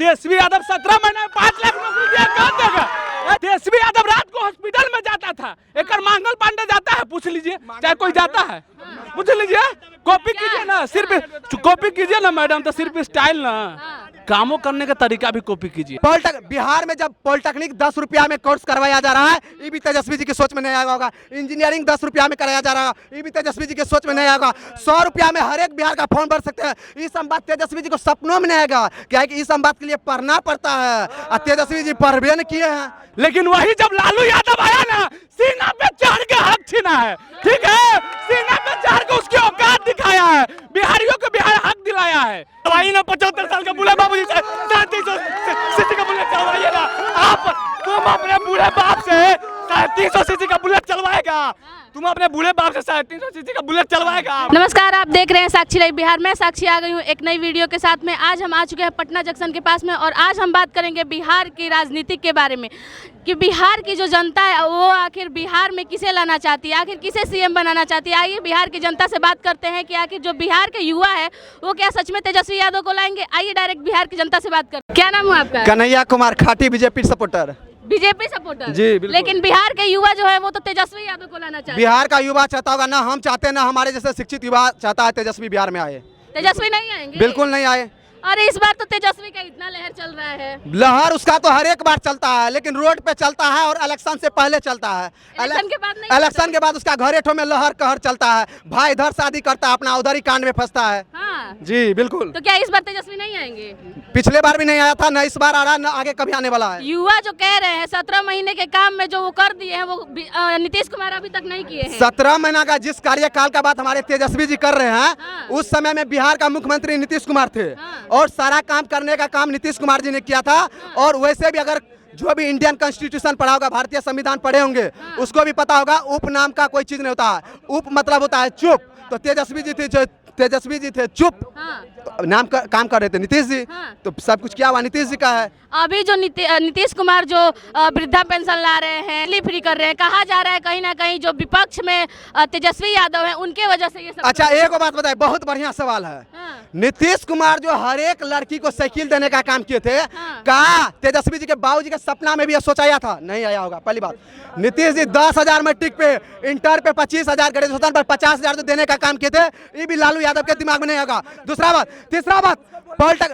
तेजस्वी यादव 17 महीने में 5 लाख नौकरी दिया, कौन देगा? तेजस्वी यादव रात को हॉस्पिटल में जाता था, एक मंगल पांडे जाता है, पूछ लीजिए, चाहे कोई जाता है, पूछ लीजिए, कॉपी कीजिए ना, सिर्फ कॉपी कीजिए ना मैडम, तो सिर्फ स्टाइल ना, कामों करने का तरीका भी कॉपी कीजिए। बिहार में जब पॉलिटेक्निक 10 रुपया में कोर्स करवाया जा रहा है, ये भी तेजस्वी जी की सोच में नहीं आया होगा। इंजीनियरिंग 10 रुपया में कराया जा रहा है, ये भी तेजस्वी जी की सोच में नहीं आएगा। 100 रुपया में हर एक बिहार का फॉर्म भर सकते हैं, ये संवाद तेजस्वी जी को सपनों में नहीं आएगा। क्या है कि इस संवाद के लिए पढ़ना पड़ता है, और तेजस्वी जी पढ़ भी नहीं किए हैं। लेकिन वही जब लालू यादव आया ना, सीना पे चढ़ के हक छीना है, ठीक है, सीना पे चढ़ के उसकी औकात दिखाया है, बिहारियों को बिहार हक दिलाया है। भाई ना 75 साल का बूढ़ा बाबू जी से 350 सीसी का बुलेट चलवाइए ना आप, तुम अपने बूढ़े बाप से 350 सीसी का बुलेट चलवाएगा, तुम अपने बूढ़े बाप से 350 सीसी का बुलेट चलवाएगा। नमस्कार, आप देख रहे हैं साक्षी लाइव बिहार। मैं साक्षी आ गई हूँ एक नई वीडियो के साथ में। आज हम आ चुके हैं पटना जंक्शन के पास में, और आज हम बात करेंगे बिहार की राजनीति के बारे में कि बिहार की जो जनता है वो आखिर बिहार में किसे लाना चाहती है, आखिर किसे सीएम बनाना चाहती है। आइए बिहार की जनता से बात करते हैं कि आखिर जो बिहार के युवा है वो क्या सच में तेजस्वी यादव को लाएंगे। आइए डायरेक्ट बिहार की जनता से बात करते हैं। क्या नाम है आपका? कन्हैया कुमार, खाटी बीजेपी सपोर्टर। बीजेपी सपोर्टर जी, बिल्कुल। लेकिन बिहार के युवा जो है वो तो तेजस्वी यादव को लाना चाहते हैं। बिहार का युवा चाहता होगा ना, हम चाहते हैं ना, हमारे जैसे शिक्षित युवा चाहता है तेजस्वी बिहार में आए। तेजस्वी नहीं आएंगे? बिल्कुल नहीं आए। अरे इस बार तो तेजस्वी का इतना लहर चल रहा है। लहर उसका तो हर एक बार चलता है, लेकिन रोड पे चलता है और इलेक्शन से पहले चलता है। इलेक्शन के बाद नहीं? इलेक्शन के बाद उसका घरे ठो में लहर कहर चलता है। भाई इधर शादी करता है, अपना उधर ही कांड में फंसता है। हाँ। जी बिल्कुल। तो क्या इस बार तेजस्वी नहीं आएंगे? पिछले बार भी नहीं आया था, न इस बार आ रहा, न आगे कभी आने वाला है। युवा जो कह रहे हैं 17 महीने के काम में जो वो कर दिए हैं वो नीतीश कुमार अभी तक नहीं किए हैं। 17 महीना का जिस कार्यकाल का बात हमारे तेजस्वी जी कर रहे हैं, हाँ। उस समय में बिहार का मुख्यमंत्री नीतीश कुमार थे। हाँ। और सारा काम करने का काम नीतीश कुमार जी ने किया था। और वैसे भी अगर जो भी इंडियन कॉन्स्टिट्यूशन पढ़ा होगा, भारतीय संविधान पढ़े होंगे, उसको भी पता होगा उप नाम का कोई चीज नहीं होता है। उप मतलब होता है चुप। तो तेजस्वी जी थे चुप। हाँ। नाम काम कर रहे थे नीतीश जी। हाँ। तो सब कुछ क्या हुआ, नीतीश जी का है। अभी जो नीतीश कुमार जो वृद्धा पेंशन ला रहे हैं, फ्री कर रहे हैं, कहा जा रहा है कहीं ना कहीं जो विपक्ष में तेजस्वी यादव है उनके वजह से ये सब। अच्छा एक बात बताए, बहुत बढ़िया सवाल है। हाँ। नीतीश कुमार जो हर एक लड़की को साइकिल देने का काम किए थे, हाँ। कहा तेजस्वी जी के बाबूजी के सपना में भी ये सोचाया था, नहीं आया होगा। पहली बात, नीतीश जी 10,000 मैट्रिक पे, इंटर पे 25,000, ग्रेजुएशन पर 50,000 जो देने का काम किए थे, ये भी लालू यादव के दिमाग में नहीं होगा। दूसरा बात, तीसरा बात,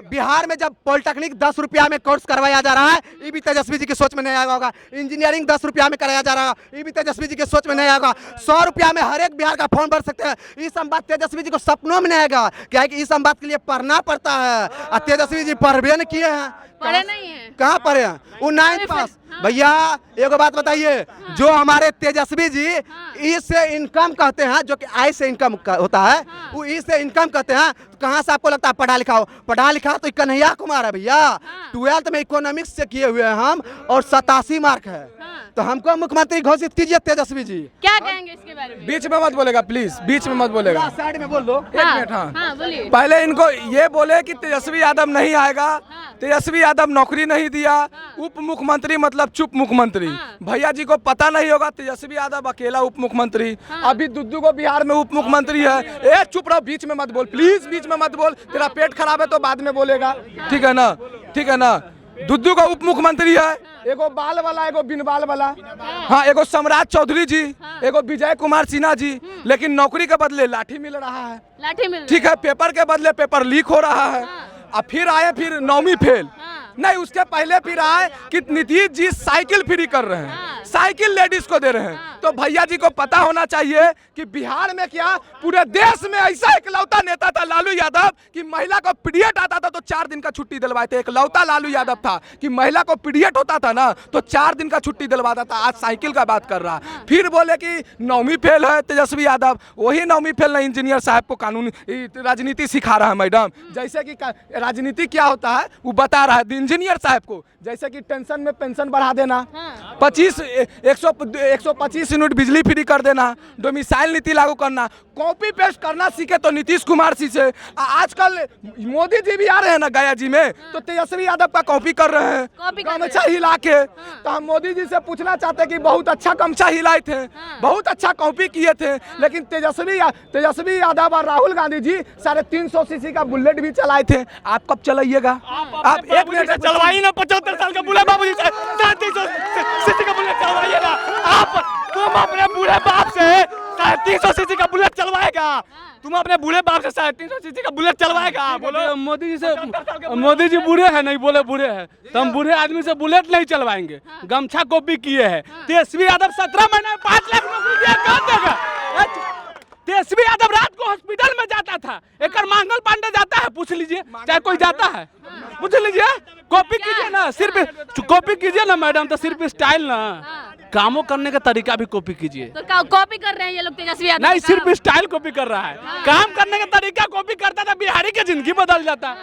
बिहार में जब पॉलिटेक्निक 10 रुपया में कोर्स करवाया जा रहा है, ये भी तेजस्वी जी की सोच में नहीं आया होगा। इंजीनियरिंग 10 रुपया में कराया जा रहा है, ये भी तेजस्वी जी की सोच में नहीं आएगा। 100 रुपया में हर एक बिहार का फॉर्म भर सकते हैं, ये संवाद तेजस्वी जी को सपनों में नहीं आएगा। क्या है कि इस संवाद के लिए पढ़ना पड़ता है, और तेजस्वी जी पढ़ भी नहीं किए हैं। पढ़े नहीं है? कहाँ पढ़े हैं? वो 9th पास। भैया एक बात बताइए, जो हमारे तेजस्वी जी ई से इनकम कहते हैं, जो कि आई से इनकम होता है, वो ई से इनकम कहते हैं, तो कहाँ से आपको लगता है पढ़ा लिखा हो? पढ़ा लिखा तो कन्हैया कुमार है भैया। 12th में इकोनॉमिक्स से किए हुए हैं हम, और 87 मार्क है। तो हमको मुख्यमंत्री घोषित कीजिए तेजस्वी जी। क्या कहेंगे इसके बारे में? बीच में मत बोलेगा प्लीज, बीच में मत बोलेगा, साइड में बोल दो। एक मिनट। हाँ, हाँ बोलिए। पहले इनको ये बोले कि तेजस्वी यादव नहीं आएगा, तेजस्वी यादव नौकरी नहीं दिया, उप मुख्यमंत्री मतलब चुप मुख्यमंत्री। भैया जी को पता नहीं होगा तेजस्वी यादव अकेला उप मुख्यमंत्री, अभी दुद्दू को बिहार में उप मुख्यमंत्री है। ए चुप रहो, बीच में मत बोल प्लीज, बीच में मत बोल, तेरा पेट खराब है तो बाद में बोलेगा, ठीक है ना? ठीक है ना? दुद्दू का उप मुख्यमंत्री है, एगो बाल वाला, एगो बिन बाल वाला। हाँ, एगो सम्राट चौधरी जी, एगो विजय कुमार सिन्हा जी। लेकिन नौकरी के बदले लाठी मिल रहा है, लाठी मिल, ठीक है, पेपर के बदले पेपर लीक हो रहा है। अब फिर आए, फिर 9वीं फेल। नहीं, उसके पहले फिर आए कि नीतीश जी साइकिल फ्री कर रहे हैं, साइकिल लेडीज को दे रहे हैं। तो भैया जी को पता होना चाहिए कि बिहार में क्या, पूरे देश में ऐसा इकलौता नेता था लालू यादव कि महिला को पीरियड आता था तो 4 दिन का छुट्टी दिलवाए थे। इकलौता लालू यादव था कि महिला को पीरियड होता था ना तो 4 दिन का छुट्टी दिलवाता था। आज साइकिल का बात कर रहा। फिर बोले कि 9वीं फेल है तेजस्वी यादव, वही 9वीं फेल ना इंजीनियर साहब को कानून राजनीति सिखा रहा है मैडम। जैसे कि राजनीति क्या होता है वो बता रहा है इंजीनियर साहब को। जैसे कि टेंशन में पेंशन बढ़ा देना, 125 यूनिट बिजली फ्री कर देना, डोमिसाइल नीति लागू करना, कॉपी पेस्ट करना सीखे तो नीतीश कुमार जी से। आजकल मोदी जी भी आ रहे हैं ना गया जी में, तो तेजस्वी यादव का कॉपी कर रहे हैं गमछा हिला के। तो हम मोदी जी से पूछना चाहते हैं कि बहुत अच्छा गमछा हिलाए थे, बहुत अच्छा कॉपी किए थे, लेकिन तेजस्वी यादव और राहुल गांधी जी 350 सीसी का बुलेट भी चलाए थे। आप कब चलाइएगा? आप 1 मिनट चलवाई ना, 75 साल का बुलेट बाबूजी से 350 सीसी का बुलेट चलवाइएगा। आप तुम अपने बूढ़े बाप से 350 सीसी का बुलेट चलवाएगा? तुम अपने बूढ़े बाप से 350 सीसी का बुलेट चलवाएगा? बोलो मोदी जी से। मोदी जी बूढ़े हैं? नहीं बोले बूढ़े हैं तो हम बूढ़े आदमी से बुलेट नहीं चलवाएंगे। गमछा कॉपी किए हैं। तेजस्वी यादव 17 महीने में 5 लाख नौकरी दिया, कौन देगा? तेजस्वी यादव रात को हॉस्पिटल में जाता था, एक मंगल पांडे जाता है, पूछ लीजिए, चाहे कोई जाता है, पूछ लीजिए। कॉपी कीजिए ना, सिर्फ कॉपी कीजिए ना मैडम, तो सिर्फ स्टाइल ना, कामों करने का तरीका भी कॉपी कीजिए। तो कॉपी कर रहे हैं ये लोग तेजस्वी यादव? नहीं, सिर्फ स्टाइल कॉपी कर रहा है। काम करने का तरीका कॉपी करता था, बिहारी की जिंदगी बदल जाता।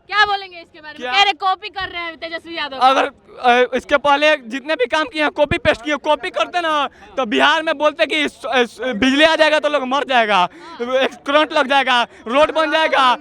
क्या बोलेंगे इसके बारे में? कह रहे कॉपी कर रहे हैं तेजस्वी यादव। अगर इसके पहले जितने भी काम किए हैं कॉपी पेस्ट किए, कॉपी करते ना तो बिहार में बोलते कि बिजली आ जाएगा तो लोग मर जाएगा, करंट लग जाएगा, रोड बन जाएगा,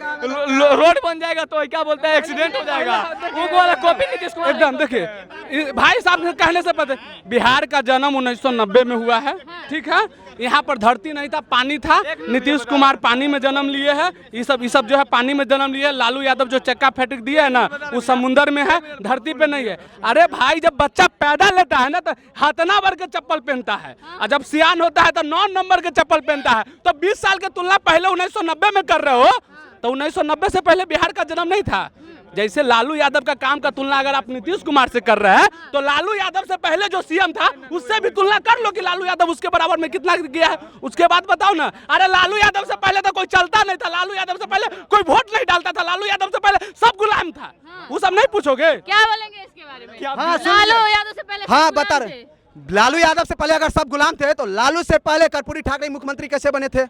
रोड बन जाएगा तो क्या बोलते हैं एक्सीडेंट हो जाएगा। वो वाला कॉपी नहीं किसको एकदम। देखिए भाई साहब कहने से पता, बिहार का जन्म 1990 में हुआ है, ठीक है। यहाँ पर धरती नहीं था, पानी था। नीतीश कुमार पानी में जन्म लिए हैं, ये सब जो है पानी में जन्म लिए। लालू यादव जो चक्का फेंक दिया है ना, वो समुंदर में है, धरती पे नहीं है। अरे भाई जब बच्चा पैदा लेता है ना तो हाथना भर के चप्पल पहनता है, और जब सियान होता है तो 9 नंबर के चप्पल पहनता है। तो 20 साल की तुलना पहले 1990 में कर रहे हो, तो 1990 से पहले बिहार का जन्म नहीं था। जैसे लालू यादव का काम का तुलना अगर आप नीतीश कुमार से कर रहे हैं, तो लालू यादव से पहले जो सीएम था उससे भी तुलना कर लो कि लालू यादव उसके बराबर में कितना गया है, उसके बाद बताओ ना। अरे लालू यादव से पहले तो कोई चलता नहीं था, लालू यादव से पहले कोई वोट नहीं डालता था, लालू यादव से पहले सब गुलाम था। वो सब नहीं पूछोगे? क्या बोलेंगे इसके बारे में? हाँ, लालू यादव से पहले हाँ बता रहे, लालू यादव से पहले अगर सब गुलाम थे तो लालू से पहले कर्पूरी ठाकरे मुख्यमंत्री कैसे बने थे?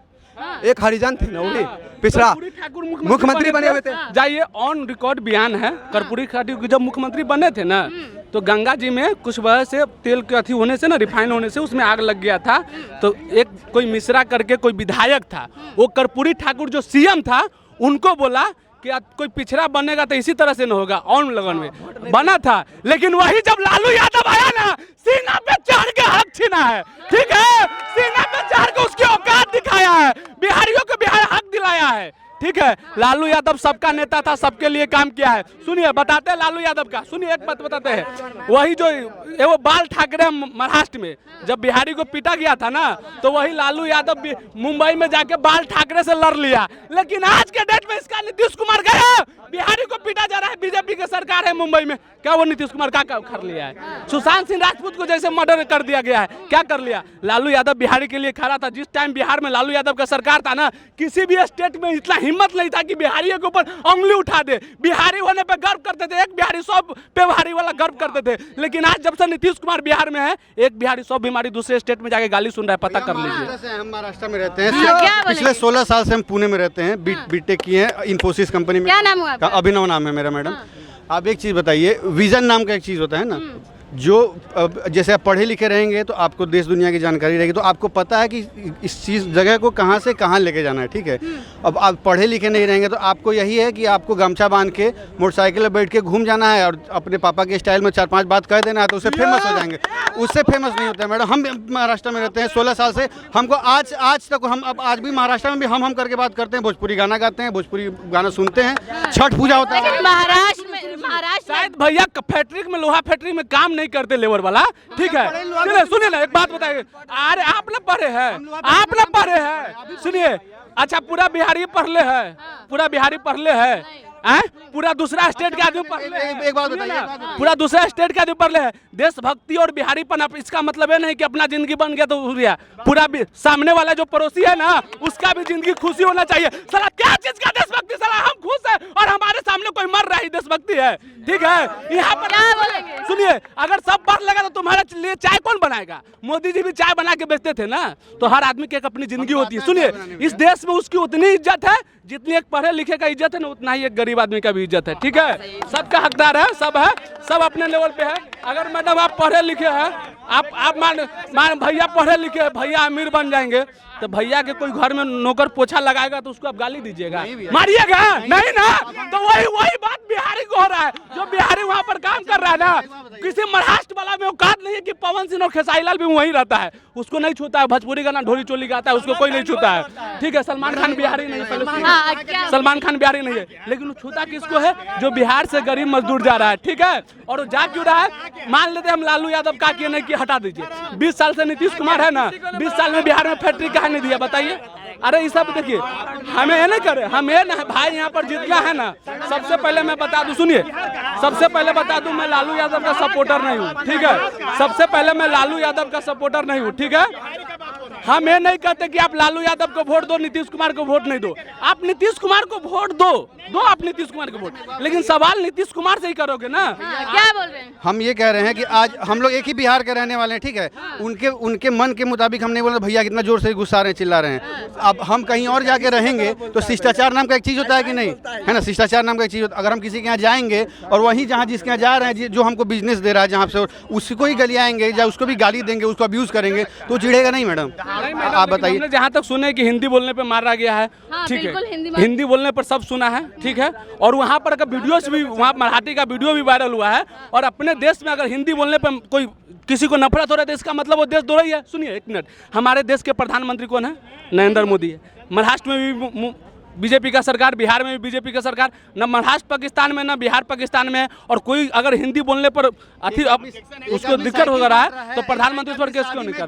एक हरिजन थे ना, वही पिछड़ा मुख्यमंत्री बने हुए थे। जाइए, ऑन रिकॉर्ड बयान है। कर्पूरी ठाकुर जब मुख्यमंत्री बने थे ना, तो गंगा जी में कुछ वजह से तेल के अथी होने से ना, रिफाइन होने से उसमें आग लग गया था। तो एक कोई मिश्रा करके कोई विधायक था, वो कर्पूरी ठाकुर जो सीएम था उनको बोला कि कोई पिछड़ा बनेगा तो इसी तरह से न होगा, ऑन लगन में बना था। लेकिन वही जब लालू यादव आया ना, सीना पे चढ़ के हक छीना है, ठीक है, सीना पे चढ़ के उसकी औकात दिखाया है, बिहारियों को बिहार हक दिलाया है, ठीक है। लालू यादव सबका नेता था, सबके लिए काम किया है। सुनिए, बताते हैं लालू यादव का, सुनिए एक बात बताते हैं। वही जो वो बाल ठाकरे महाराष्ट्र में जब बिहारी को पीटा गया था ना, तो वही लालू यादव मुंबई में जाके बाल ठाकरे से लड़ लिया। लेकिन आज के डेट में इसका नीतीश कुमार गया, बिहारी को पीटा जा रहा है, बीजेपी की सरकार है मुंबई में, क्या वो नीतीश कुमार का कर लिया है? सुशांत सिंह राजपूत को जैसे मर्डर कर दिया गया है, क्या कर लिया? लालू यादव बिहारी के लिए खड़ा था। जिस टाइम बिहार में लालू यादव का सरकार था ना, किसी भी स्टेट में इतना हिम्मत नहीं था कि बिहारियों के ऊपर उंगली उठा दे। बिहारी होने पे गर्व करते थे, एक बिहारी 100 बिहारी वाला गर्व करते थे। लेकिन आज जब से नीतीश कुमार बिहार में है, एक बिहारी 100 बीमारी दूसरे स्टेट में जाके गाली सुन रहा है, पता कर लीजिए। हम महाराष्ट्र में रहते हैं, पिछले 16 साल से हम पुणे में रहते हैं, बीटेक किए हैं इन्फोसिस कंपनी में। क्या नाम हुआ आपका? अभिनव नाम है मेरा मैडम। आप एक चीज़ बताइए, विजन नाम का एक चीज़ होता है ना, जो जैसे आप पढ़े लिखे रहेंगे तो आपको देश दुनिया की जानकारी रहेगी, तो आपको पता है कि इस चीज़ जगह को कहाँ से कहाँ लेके जाना है, ठीक है। अब आप पढ़े लिखे नहीं रहेंगे तो आपको यही है कि आपको गमछा बांध के मोटरसाइकिल में बैठ के घूम जाना है और अपने पापा के स्टाइल में 4-5 बात कह देना है, तो उससे फेमस हो जाएंगे। उससे फेमस नहीं होता है मैडम। हम महाराष्ट्र में रहते हैं 16 साल से, हमको आज तक हम अब आज भी महाराष्ट्र में भी हम करके बात करते हैं, भोजपुरी गाना गाते हैं, भोजपुरी गाना सुनते हैं, छठ पूजा होता है। महाराष्ट्र में शायद भैया फैक्ट्री में, लोहा फैक्ट्री में काम नहीं करते लेबर वाला, ठीक है। सुनिए ना, एक बात बताइए, अरे आप लोग पढ़े हैं, आप लोग पढ़े हैं, सुनिए। अच्छा, पूरा बिहारी पढ़ले है, पूरा बिहारी पढ़ले है, पूरा दूसरा स्टेट के आदमी पढ़ले है। एक बात बताइए, पूरा दूसरा स्टेट के आदमी पढ़ले है। देशभक्ति और बिहारीपन, इसका मतलब ये नहीं कि अपना जिंदगी बन गया तो हो गया। पूरा सामने वाला जो पड़ोसी है ना, उसका भी जिंदगी खुशी होना चाहिए। साला क्या चीज का देशभक्ति? साला हम खुश है और हमारे सामने कोई मर रहा है, देशभक्ति है, ठीक है। यहाँ पर क्या बोलेंगे? सुनिए, अगर सब पढ़ लेगा तो तुम्हारे लिए चाय कौन बनाएगा? मोदी जी भी चाय बना के बेचते थे ना। तो हर आदमी की एक अपनी जिंदगी होती है। सुनिए, इस देश में उसकी उतनी इज्जत है जितनी एक पढ़े लिखे का इज्जत है ना, उतना ही एक गरीब आदमी का भी इज्जत है, ठीक है। सबका हकदार है, सब अपने लेवल पे है। अगर मैडम आप पढ़े लिखे हैं आप मान भैया पढ़े लिखे, भैया अमीर बन जाएंगे तो भैया के कोई घर में नौकर पोछा लगाएगा तो उसको आप गाली दीजिएगा, मारिएगा नहीं ना। तो वही बात बिहारी को हो रहा है। जो बिहारी वहाँ पर काम कर रहा है ना, किसी महाराष्ट्र वाला में औकात नहीं है कि पवन सिंह और खेसारी लाल भी वहीं रहता है, उसको नहीं छूता है। भोजपुरी गाना ढोली चोली गाता है, उसको कोई नहीं छूता है। ठीक है, सलमान खान बिहारी नहीं है, सलमान खान बिहारी नहीं है, लेकिन छूता किसको है? जो बिहार से गरीब मजदूर जा रहा है। ठीक है, और वो जा क्यों रहा है? मान लेते हम लालू यादव का किए नहीं कि हटा दीजिए। 20 साल से नीतीश कुमार है ना, 20 साल में बिहार में फैक्ट्री कहा नहीं दिया बताइए? अरे ये सब देखिए, हमें ये नहीं करे, हम ये ना भाई यहाँ पर जितना है ना, सबसे पहले मैं बता दूं, सुनिए, सबसे पहले बता दूं मैं लालू यादव का सपोर्टर नहीं हूँ। ठीक है, सबसे पहले मैं लालू यादव का सपोर्टर नहीं हूँ। ठीक है, हम ये नहीं कहते कि आप लालू यादव को वोट दो, नीतीश कुमार को वोट नहीं दो। आप नीतीश कुमार को वोट दो आप नीतीश कुमार को वोट, लेकिन सवाल नीतीश कुमार से ही करोगे ना। क्या बोल रहे हैं? हम ये कह रहे हैं कि आज हम लोग एक ही बिहार के रहने वाले हैं। ठीक है, उनके मन के मुताबिक हम नहीं बोल रहे भैया कितना जोर से गुस्सा रहे हैं, चिल्ला रहे हैं। अब हम कहीं और जाके रहेंगे तो शिष्टाचार नाम का एक चीज़ होता है कि नहीं, है ना? शिष्टाचार नाम का एक चीज़ होता है। अगर हम किसी के यहाँ जाएंगे और वहीं जहाँ जिसके यहाँ जा रहे हैं, जो हमको बिजनेस दे रहा है, जहाँ से उसको ही गलियाएंगे या उसको भी गाली देंगे, उसको अब्यूज़ करेंगे तो चिढ़ेगा नहीं मैडम? आप बताइए। जहाँ तक सुने कि हिंदी बोलने पे मारा गया है। ठीक है, हिंदी बोलने पर सब सुना है। ठीक है, और वहाँ पर का वीडियोस भी, वहाँ मराठी का वीडियो भी वायरल हुआ है। और अपने देश में अगर हिंदी बोलने पर कोई किसी को नफरत हो रहा है तो इसका मतलब वो देश दो रही है। सुनिए एक मिनट, हमारे देश के प्रधानमंत्री कौन है? नरेंद्र मोदी है। महाराष्ट्र में भी बीजेपी का सरकार, बिहार में भी बीजेपी का सरकार, न महाराष्ट्र पाकिस्तान में न बिहार पाकिस्तान में। और कोई अगर हिंदी बोलने पर उसको दिक्कत हो रहा है तो प्रधानमंत्री उस पर केस क्यों नहीं कर रहे?